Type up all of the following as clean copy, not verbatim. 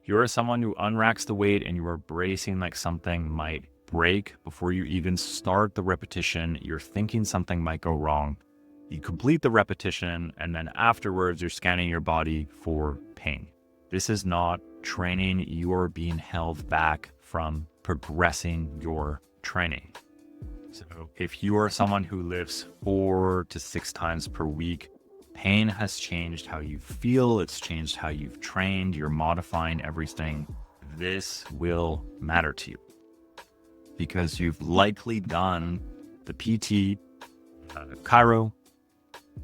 you're someone who unracks the weight and you are bracing like something might break before you even start the repetition, you're thinking something might go wrong. You complete the repetition, and then afterwards, you're scanning your body for pain. This is not training. You are being held back from progressing your training. So if you are someone who lifts 4 to 6 times per week, pain has changed how you feel. It's changed how you've trained. You're modifying everything. This will matter to you because you've likely done the PT, chiro,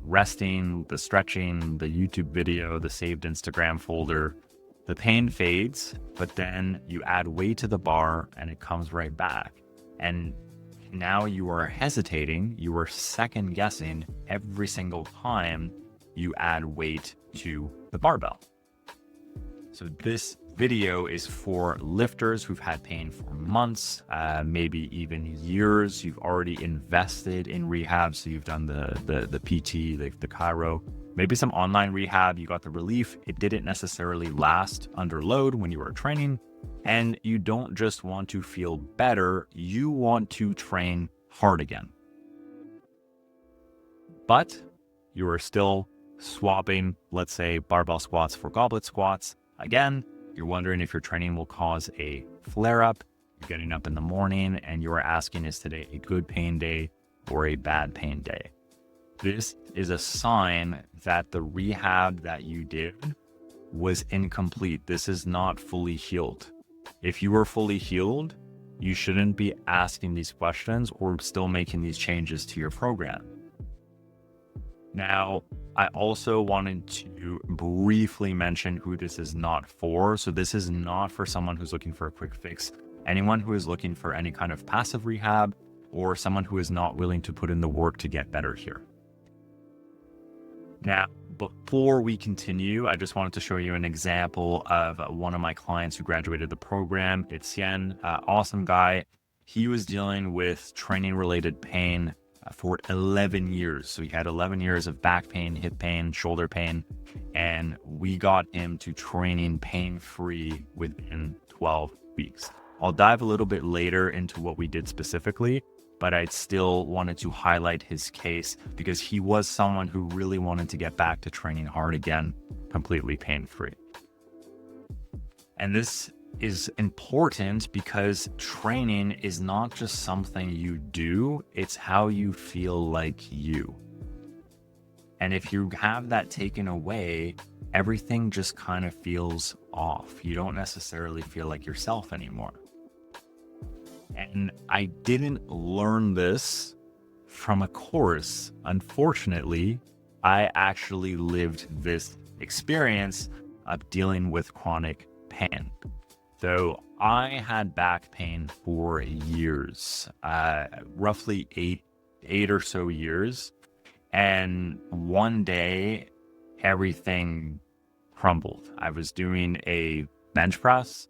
resting, the stretching, the YouTube video, the saved Instagram folder. The pain fades, but then you add weight to the bar and it comes right back. And now you are hesitating, you are second guessing every single time you add weight to the barbell. So this video is for lifters who've had pain for months, maybe even years. You've already invested in rehab, so you've done the PT, the chiro, maybe some online rehab. You got the relief. It didn't necessarily last under load when you were training, and you don't just want to feel better, you want to train hard again. But you are still swapping, let's say, barbell squats for goblet squats. Again, you're wondering if your training will cause a flare-up. You're getting up in the morning and you are asking, is today a good pain day or a bad pain day? This is a sign that the rehab that you did was incomplete. This is not fully healed. If you were fully healed, you shouldn't be asking these questions or still making these changes to your program. Now, I also wanted to briefly mention who this is not for. So this is not for someone who's looking for a quick fix. Anyone who is looking for any kind of passive rehab or someone who is not willing to put in the work to get better here. Now, before we continue, I just wanted to show you an example of one of my clients who graduated the program. It's Yen, awesome guy. He was dealing with training-related pain for 11 years. So he had 11 years of back pain, hip pain, shoulder pain, and we got him to training pain-free within 12 weeks. I'll dive a little bit later into what we did specifically, but I still wanted to highlight his case because he was someone who really wanted to get back to training hard again, completely pain-free. And this is important because training is not just something you do, it's how you feel like you. And if you have that taken away, everything just kind of feels off. You don't necessarily feel like yourself anymore. And I didn't learn this from a course. Unfortunately, I actually lived this experience of dealing with chronic pain. So I had back pain for years, roughly eight or so years. And one day, everything crumbled. I was doing a bench press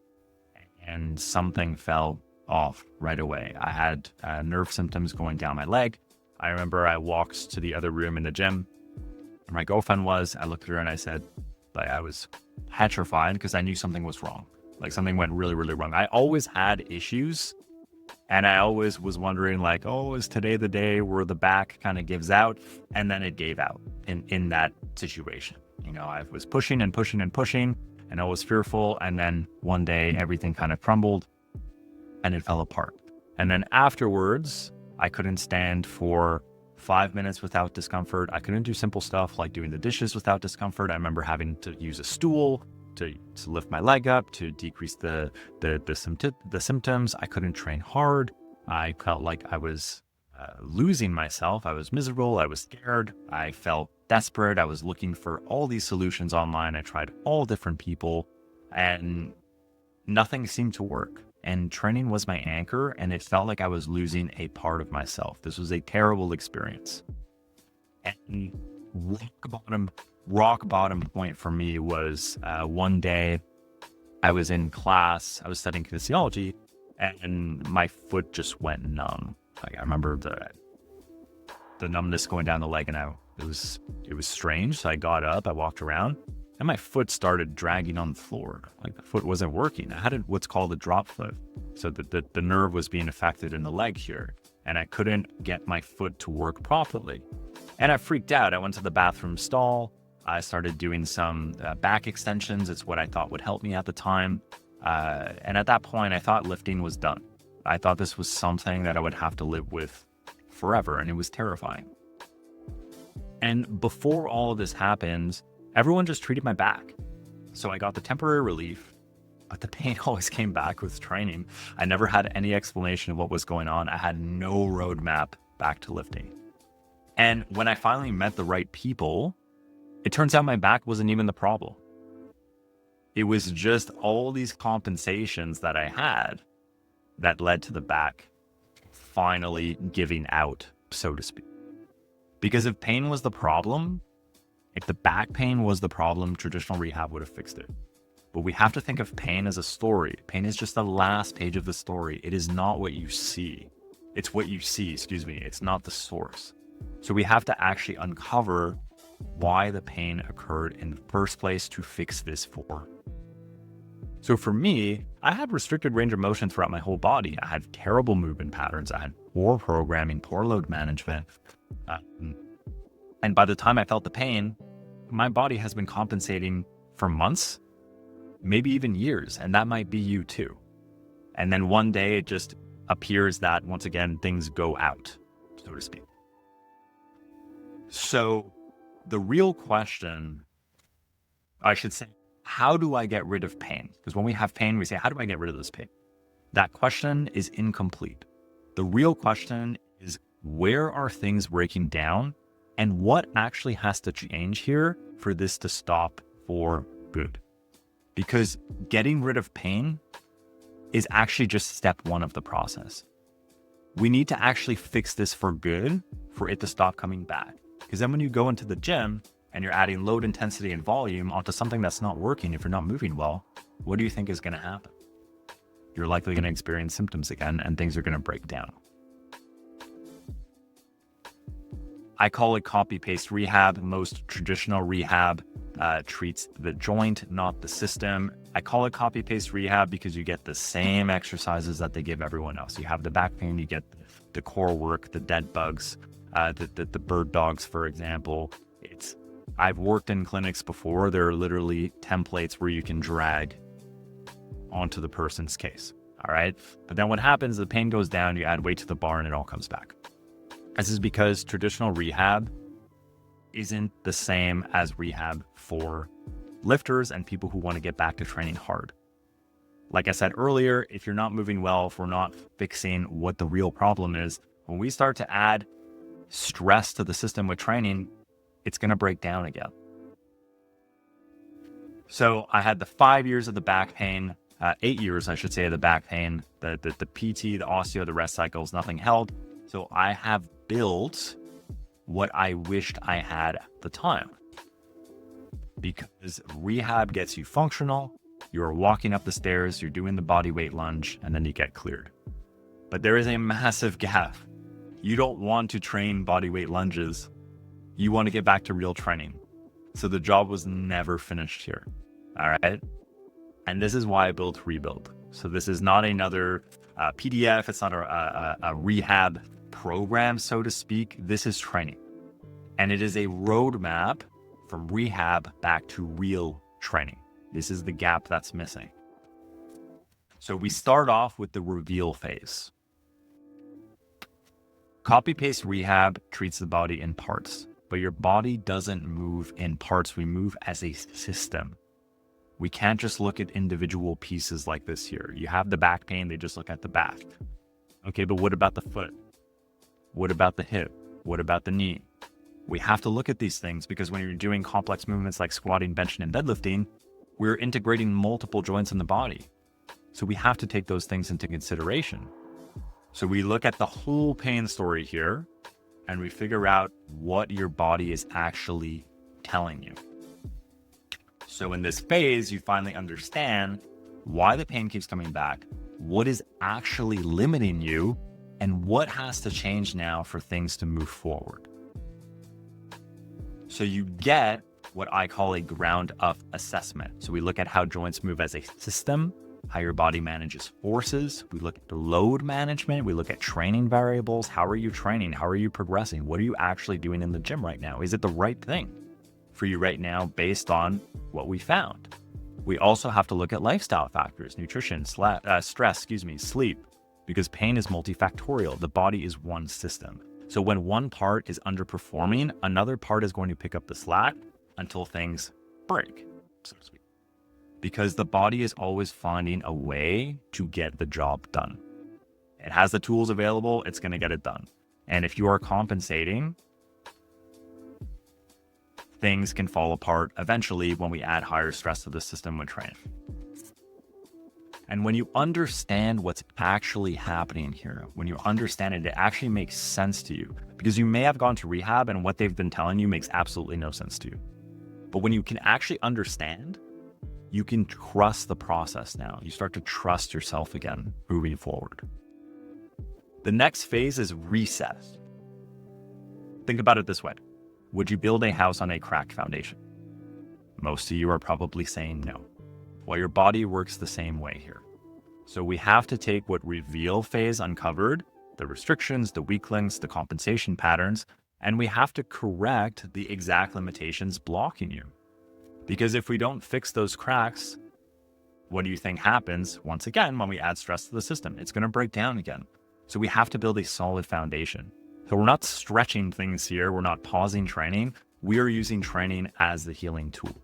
and something fell off right away. I had nerve symptoms going down my leg. I remember I walked to the other room in the gym where my girlfriend was. I looked at her and I said, like, I was petrified because I knew something was wrong. Like something went really, really wrong. I always had issues and I always was wondering like, oh, is today the day where the back kind of gives out? And then it gave out in that situation. You know, I was pushing and pushing and pushing and I was fearful. And then one day everything kind of crumbled and it fell apart. And then afterwards, I couldn't stand for 5 minutes without discomfort. I couldn't do simple stuff like doing the dishes without discomfort. I remember having to use a stool to lift my leg up to decrease the symptoms. I couldn't train hard. I felt like I was losing myself. I was miserable. I was scared. I felt desperate. I was looking for all these solutions online. I tried all different people and nothing seemed to work. And training was my anchor and it felt like I was losing a part of myself. This was a terrible experience. And rock bottom point for me was one day I was in class, I was studying kinesiology and my foot just went numb. Like I remember the numbness going down the leg and it was strange. So I got up, I walked around and my foot started dragging on the floor. Like the foot wasn't working. I had what's called a drop foot. So the nerve was being affected in the leg here, and I couldn't get my foot to work properly. And I freaked out. I went to the bathroom stall. I started doing some back extensions. It's what I thought would help me at the time. And at that point, I thought lifting was done. I thought this was something that I would have to live with forever, and it was terrifying. And before all of this happened, everyone just treated my back. So I got the temporary relief, but the pain always came back with training. I never had any explanation of what was going on. I had no roadmap back to lifting. And when I finally met the right people, it turns out my back wasn't even the problem. It was just all these compensations that I had that led to the back finally giving out, so to speak. Because if pain was the problem, if the back pain was the problem, traditional rehab would have fixed it. But we have to think of pain as a story. Pain is just the last page of the story. It is not what you see. It's what you see, It's not the source. So we have to actually uncover why the pain occurred in the first place to fix this for. So for me, I had restricted range of motion throughout my whole body. I had terrible movement patterns. I had poor programming, poor load management. And by the time I felt the pain, my body has been compensating for months, maybe even years. And that might be you too. And then one day it just appears that once again, things go out, so to speak. So the real question, I should say, how do I get rid of pain? Because when we have pain, we say, how do I get rid of this pain? That question is incomplete. The real question is, where are things breaking down? And what actually has to change here for this to stop for good? Because getting rid of pain is actually just step one of the process. We need to actually fix this for good for it to stop coming back. Because then when you go into the gym and you're adding load intensity and volume onto something that's not working, if you're not moving well, what do you think is going to happen? You're likely going to experience symptoms again and things are going to break down. I call it copy-paste rehab. Most traditional rehab treats the joint, not the system. I call it copy-paste rehab because you get the same exercises that they give everyone else. You have the back pain, you get the core work, the dead bugs, the bird dogs, for example. I've worked in clinics before. There are literally templates where you can drag onto the person's case. All right. But then what happens, the pain goes down, you add weight to the bar and it all comes back. This is because traditional rehab isn't the same as rehab for lifters and people who want to get back to training hard. Like I said earlier, if you're not moving well, if we're not fixing what the real problem is, when we start to add stress to the system with training, it's going to break down again. So I had the 5 years of the back pain, 8 years, I should say, of the back pain, the PT, the osteo, the rest cycles, nothing held. So I have built what I wished I had at the time. Because rehab gets you functional, you're walking up the stairs, you're doing the body weight lunge, and then you get cleared. But there is a massive gap. You don't want to train body weight lunges. You want to get back to real training. So the job was never finished here. All right. And this is why I built Rebuild. So this is not another PDF. It's not a rehab program, so to speak. This is training. And it is a roadmap from rehab back to real training. This is the gap that's missing. So we start off with the reveal phase. Copy-paste rehab treats the body in parts, but your body doesn't move in parts. We move as a system. We can't just look at individual pieces like this here. You have the back pain, they just look at the back. Okay, but what about the foot? What about the hip? What about the knee? We have to look at these things because when you're doing complex movements like squatting, benching, and deadlifting, we're integrating multiple joints in the body. So we have to take those things into consideration. So we look at the whole pain story here and we figure out what your body is actually telling you. So in this phase, you finally understand why the pain keeps coming back, what is actually limiting you, and what has to change now for things to move forward. So you get what I call a ground up assessment. So we look at how joints move as a system, how your body manages forces. We look at load management. We look at training variables. How are you training? How are you progressing? What are you actually doing in the gym right now? Is it the right thing for you right now based on what we found? We also have to look at lifestyle factors, nutrition, stress, sleep, because pain is multifactorial. The body is one system. So when one part is underperforming, another part is going to pick up the slack until things break, so to speak. Because the body is always finding a way to get the job done. It has the tools available, it's going to get it done. And if you are compensating, things can fall apart eventually when we add higher stress to the system when training. And when you understand what's actually happening here, when you understand it, it actually makes sense to you. Because you may have gone to rehab and what they've been telling you makes absolutely no sense to you. But when you can actually understand, you can trust the process now. You start to trust yourself again moving forward. The next phase is reset. Think about it this way. Would you build a house on a cracked foundation? Most of you are probably saying no. Well, your body works the same way here. So we have to take what reveal phase uncovered, the restrictions, the weak links, the compensation patterns, and we have to correct the exact limitations blocking you. Because if we don't fix those cracks, what do you think happens once again when we add stress to the system? It's going to break down again. So we have to build a solid foundation. So we're not stretching things here. We're not pausing training. We are using training as the healing tool.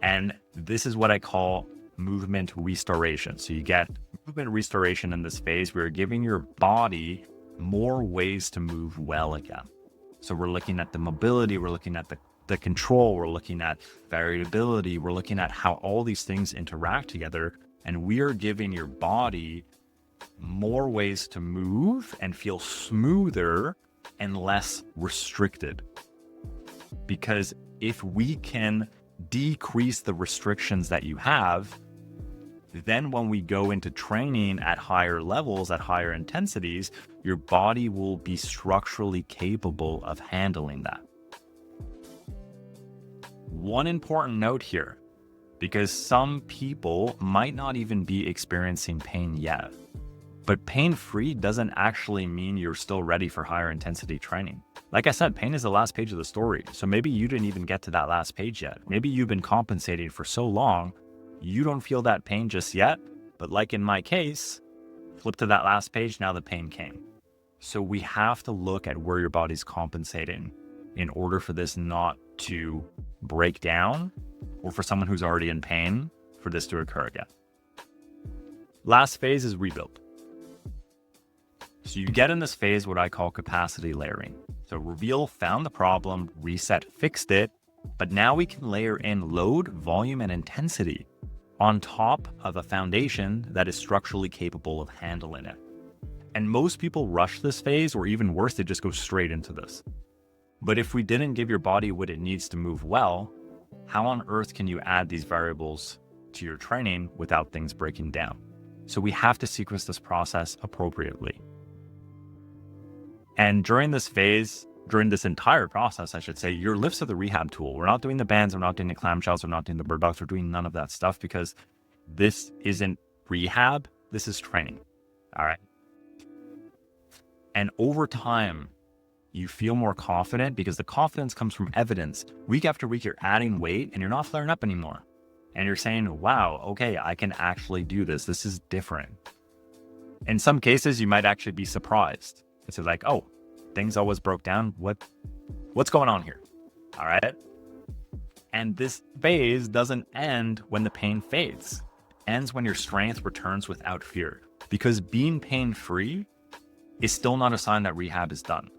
And this is what I call movement restoration. So you get movement restoration in this phase. We're giving your body more ways to move well again. So we're looking at the mobility, we're looking at the control, we're looking at variability, we're looking at how all these things interact together, and we are giving your body more ways to move and feel smoother and less restricted. Because if we can decrease the restrictions that you have, then when we go into training at higher levels, at higher intensities, your body will be structurally capable of handling that. One important note here, because some people might not even be experiencing pain yet, but pain-free doesn't actually mean you're still ready for higher intensity training. Like I said, pain is the last page of the story. So maybe you didn't even get to that last page yet. Maybe you've been compensating for so long, you don't feel that pain just yet. But like in my case, flip to that last page, now the pain came. So we have to look at where your body's compensating in order for this not to break down, or for someone who's already in pain, for this to occur again. Last phase is rebuild. So you get in this phase what I call capacity layering. So reveal found the problem, reset fixed it, but now we can layer in load, volume, and intensity on top of a foundation that is structurally capable of handling it. And most people rush this phase, or even worse, they just go straight into this. But if we didn't give your body what it needs to move well, how on earth can you add these variables to your training without things breaking down? So we have to sequence this process appropriately. And during this phase, during this entire process, I should say, your lifts are the rehab tool. We're not doing the bands, we're not doing the clamshells, we're not doing the bird box, we're doing none of that stuff because this isn't rehab, this is training. All right. And over time, you feel more confident because the confidence comes from evidence. Week after week, you're adding weight and you're not flaring up anymore. And you're saying, wow, okay, I can actually do this. This is different. In some cases, you might actually be surprised. It's like, oh, things always broke down. What's going on here? All right. And this phase doesn't end when the pain fades. It ends when your strength returns without fear. Because being pain-free is still not a sign that rehab is done.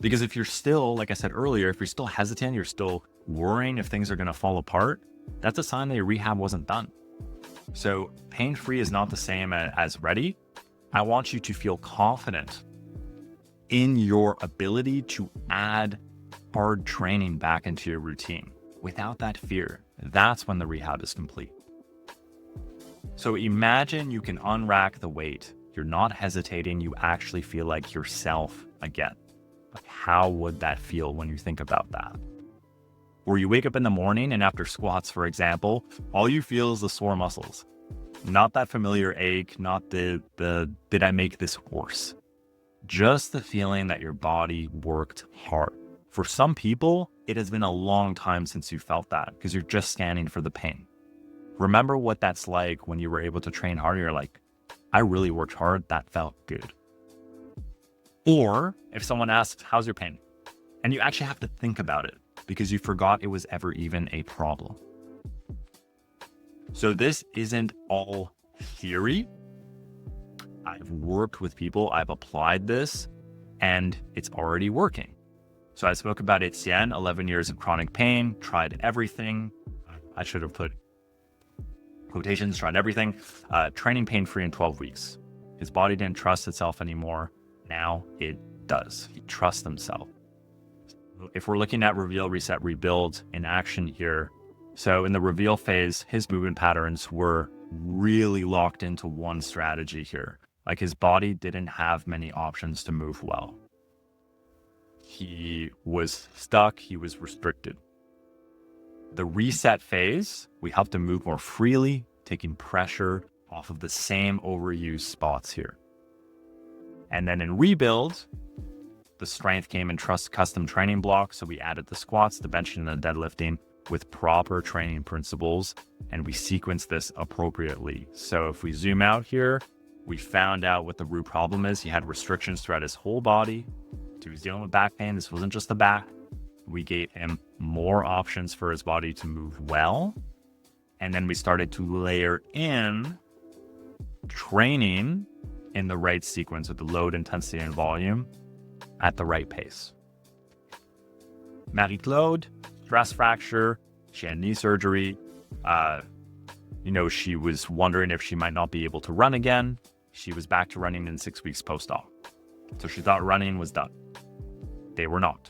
Because if you're still, like I said earlier, if you're still hesitant, you're still worrying if things are going to fall apart, that's a sign that your rehab wasn't done. So pain-free is not the same as ready. I want you to feel confident in your ability to add hard training back into your routine without that fear. That's when the rehab is complete. So imagine you can unrack the weight. You're not hesitating. You actually feel like yourself again. Like, how would that feel when you think about that? Or you wake up in the morning and after squats, for example, all you feel is the sore muscles. Not that familiar ache, not the did I make this worse? Just the feeling that your body worked hard. For some people, it has been a long time since you felt that because you're just scanning for the pain. Remember what that's like when you were able to train hard. You're like, I really worked hard. That felt good. Or if someone asks, how's your pain? And you actually have to think about it because you forgot it was ever even a problem. So this isn't all theory. I've worked with people, I've applied this, and it's already working. So I spoke about Etienne, 11 years of chronic pain, tried everything. I should have put quotations, tried everything. Training pain-free in 12 weeks. His body didn't trust itself anymore. Now it does. He trusts himself. If we're looking at reveal, reset, rebuild in action here, so in the reveal phase, his movement patterns were really locked into one strategy here. Like his body didn't have many options to move well. He was stuck, he was restricted. The reset phase, we helped him move more freely, taking pressure off of the same overused spots here. And then in rebuild, the strength came in custom training blocks. So we added the squats, the benching, and the deadlifting with proper training principles, and we sequenced this appropriately. So if we zoom out here, we found out what the root problem is. He had restrictions throughout his whole body. He was dealing with back pain. This wasn't just the back. We gave him more options for his body to move well. And then we started to layer in training in the right sequence with the load, intensity, and volume at the right pace. Marie-Claude, stress fracture, she had knee surgery. She was wondering if she might not be able to run again. She was back to running in 6 weeks post-op. So she thought running was done. They were not.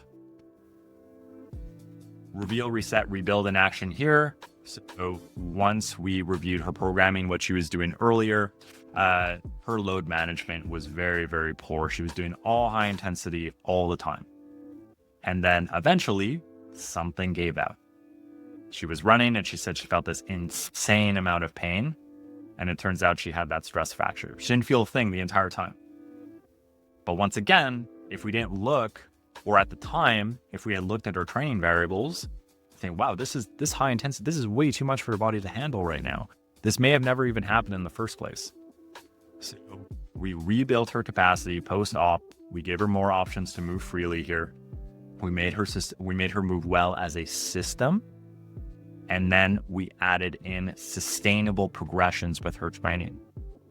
Reveal, reset, rebuild in action here. So once we reviewed her programming, what she was doing earlier, her load management was very, very poor. She was doing all high intensity all the time. And then eventually something gave out. She was running and she said she felt this insane amount of pain. And it turns out she had that stress fracture. She didn't feel a thing the entire time. But once again, if we didn't look, or at the time, if we had looked at her training variables, think, wow, this high intensity, this is way too much for her body to handle right now. This may have never even happened in the first place. So we rebuilt her capacity post-op. We gave her more options to move freely here. We made her move well as a system. And then we added in sustainable progressions with her training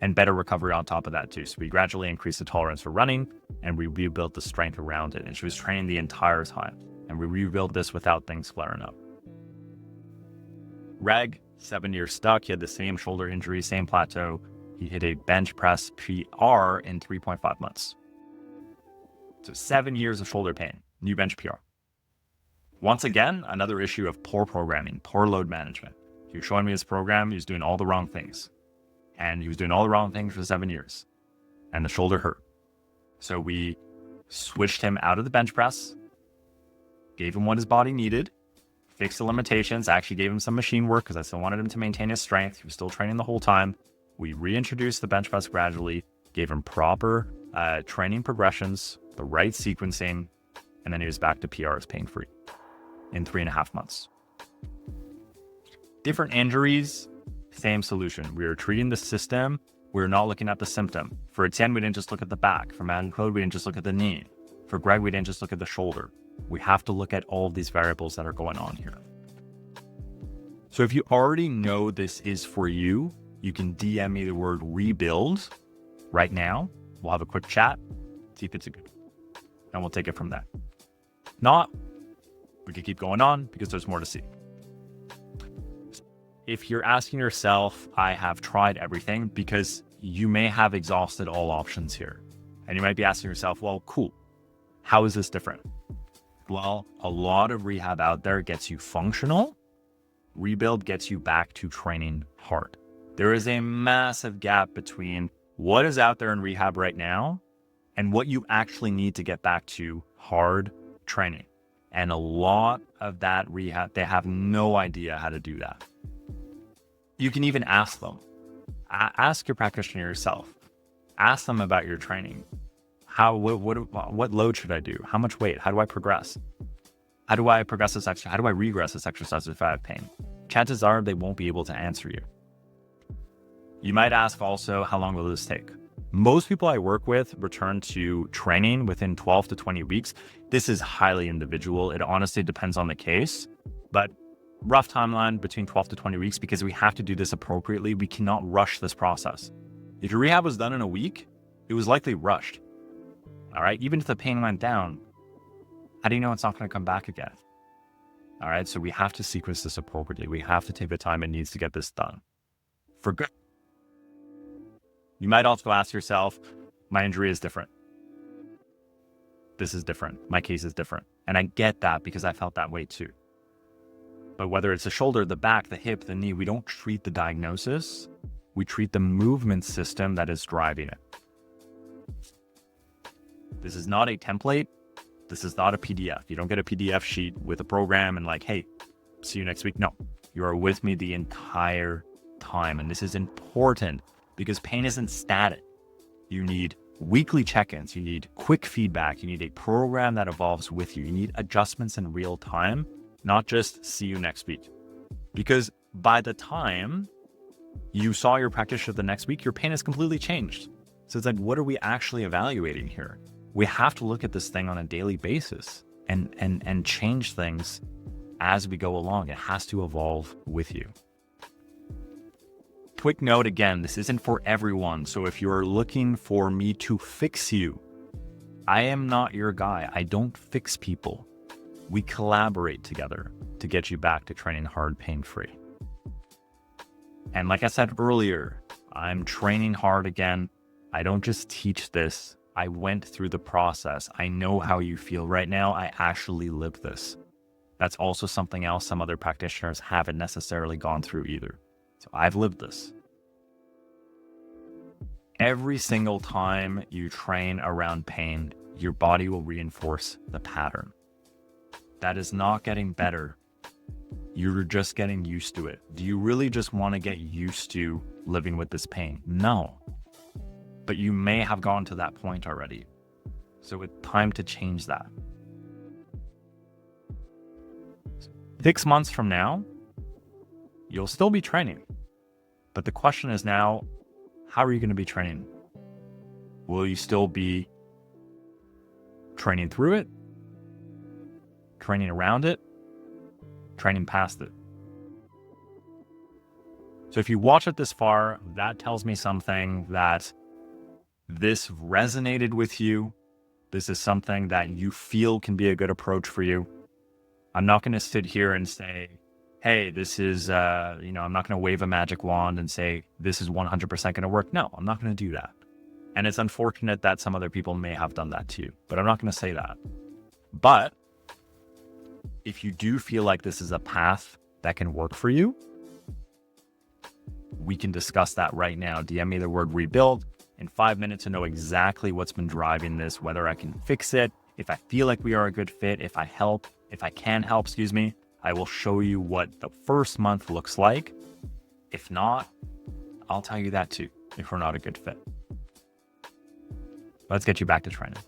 and better recovery on top of that too. So we gradually increased the tolerance for running and we rebuilt the strength around it. And she was training the entire time. And we rebuilt this without things flaring up. Reg, 7 years stuck. He had the same shoulder injury, same plateau. He hit a bench press PR in 3.5 months. So 7 years of shoulder pain, new bench PR. Once again, another issue of poor programming, poor load management. He was showing me his program. He was doing all the wrong things. And he was doing all the wrong things for 7 years. And the shoulder hurt. So we switched him out of the bench press, gave him what his body needed, fixed the limitations. I actually gave him some machine work because I still wanted him to maintain his strength. He was still training the whole time. We reintroduced the bench press gradually, gave him proper training progressions, the right sequencing, and then he was back to PRs pain-free in 3.5 months. Different injuries, same solution. We were treating the system. We were not looking at the symptom. For Etienne, we didn't just look at the back. For Marie-Claude, we didn't just look at the knee. For Greg, we didn't just look at the shoulder. We have to look at all of these variables that are going on here. So if you already know this is for you, you can DM me the word rebuild right now. We'll have a quick chat, see if it's a good, and we'll take it from there. Not, we can keep going on because there's more to see. If you're asking yourself, I have tried everything, because you may have exhausted all options here. And you might be asking yourself, well, cool. How is this different? Well, a lot of rehab out there gets you functional. Rebuild gets you back to training hard. There is a massive gap between what is out there in rehab right now and what you actually need to get back to hard training. And a lot of that rehab, they have no idea how to do that. You can even ask them. Ask your practitioner yourself. Ask them about your training. What load should I do? How much weight? How do I progress? How do I progress this exercise? How do I regress this exercise if I have pain? Chances are they won't be able to answer you. You might ask also, how long will this take? Most people I work with return to training within 12 to 20 weeks. This is highly individual. It honestly depends on the case, but rough timeline between 12 to 20 weeks, because we have to do this appropriately. We cannot rush this process. If your rehab was done in a week, it was likely rushed. All right. Even if the pain went down, how do you know it's not going to come back again? All right. So we have to sequence this appropriately. We have to take the time it needs to get this done for good. You might also ask yourself, my injury is different. This is different. My case is different. And I get that because I felt that way too. But whether it's the shoulder, the back, the hip, the knee, we don't treat the diagnosis. We treat the movement system that is driving it. This is not a template. This is not a PDF. You don't get a PDF sheet with a program and like, hey, see you next week. No, you are with me the entire time. And this is important because pain isn't static. You need weekly check-ins. You need quick feedback. You need a program that evolves with you. You need adjustments in real time, not just see you next week. Because by the time you saw your practitioner the next week, your pain has completely changed. So it's like, what are we actually evaluating here? We have to look at this thing on a daily basis and change things as we go along. It has to evolve with you. Quick note again, this isn't for everyone. So if you're looking for me to fix you, I am not your guy. I don't fix people. We collaborate together to get you back to training hard, pain-free. And like I said earlier, I'm training hard again. I don't just teach this. I went through the process. I know how you feel right now. I actually live this. That's also something else some other practitioners haven't necessarily gone through either. So I've lived this. Every single time you train around pain, your body will reinforce the pattern. That is not getting better. You're just getting used to it. Do you really just want to get used to living with this pain? No. But you may have gone to that point already. So it's time to change that. 6 months from now, you'll still be training. But the question is now, how are you going to be training? Will you still be training through it? Training around it? Training past it? So if you watch it this far, that tells me something that this resonated with you. This is something that you feel can be a good approach for you. I'm not going to sit here and say, hey, this is, I'm not going to wave a magic wand and say, this is 100% going to work. No, I'm not going to do that. And it's unfortunate that some other people may have done that to you, but I'm not going to say that. But if you do feel like this is a path that can work for you, we can discuss that right now. DM me the word rebuild in 5 minutes to know exactly what's been driving this, whether I can fix it, if I feel like we are a good fit, if I can help, I will show you what the first month looks like. If not, I'll tell you that too, if we're not a good fit. Let's get you back to training.